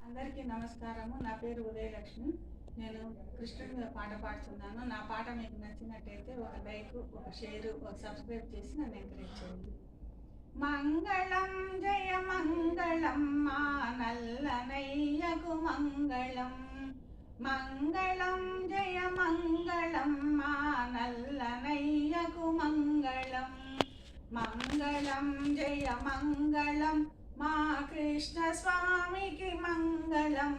అందరికీ నమస్కారము. నా పేరు ఉదయలక్ష్మి. నేను కృష్ణుడి మీద పాట పాడుతున్నాను. నా పాట మీకు నచ్చినట్టయితే ఒక లైక్, ఒక షేర్, ఒక సబ్స్క్రైబ్ చేసి నన్ను ఎంకరేజ్ చేయండి. మంగళం జయ మంగళం మా నల్లనయ్యకు మంగళం. మంగళం జయ మంగళం మా నల్లనయ్యకు మంగళం. మంగళం జయ మంగళం మా కృష్ణ స్వామికి మంగళం.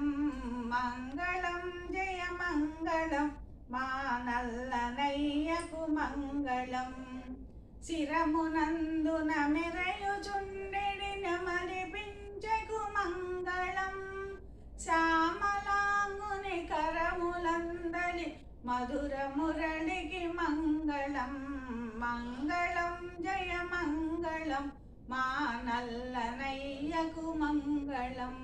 మంగళం జయ మంగళం మా నల్లనయ్యకు మంగళం. శిరమునందున మెరయుచుండెడి నెమలిపించెకు మంగళం. శ్యామలాంగుని కరములందలి మధుర మురళికి మంగళం. మంగళం జయ మంగళం మా నల్లనయ్యకు మంగళం.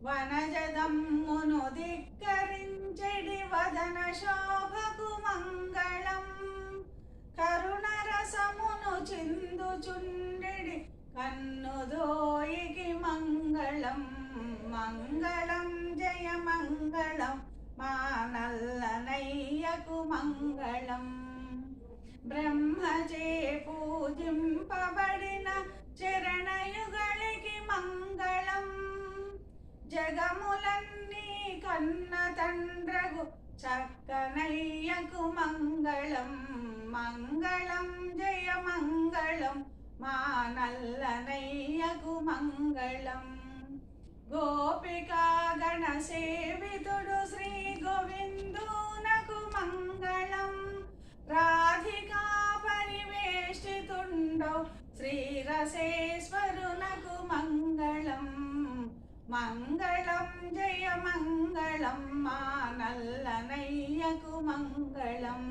వనజదమ్మును ధిక్కరించెడి వదన శోభకు మంగళం. కరుణరసమును చిందుచుండెడి కన్నుదోయికి మంగళం. మంగళం జయ మంగళం మా నల్లనయ్యకు మంగళం. బ్రహ్మచే పూజింపబడిన చరణయుగళికి మంగళం. జగములన్నీ కన్న తండ్రగు చక్కనయ్యకు మంగళం. మంగళం జయ మంగళం మా నల్లనయ్యకు మంగళం. గోపికా గణ సేవితుడు శ్రీ గోవిందునకు మంగళం. రాధికా పరివేష్టితుండో శ్రీరసేశ్వరునకు మంగళం. మంగళం జయ మంగళం మా నల్లనయ్యకు మంగళం.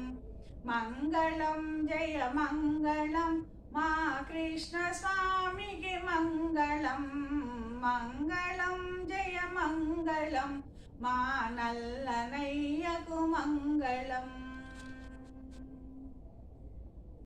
మంగళం జయ మంగళం మా కృష్ణ స్వామికి మంగళం. మంగళం జయ మంగళం మా నల్లనయ్యకు మంగళం.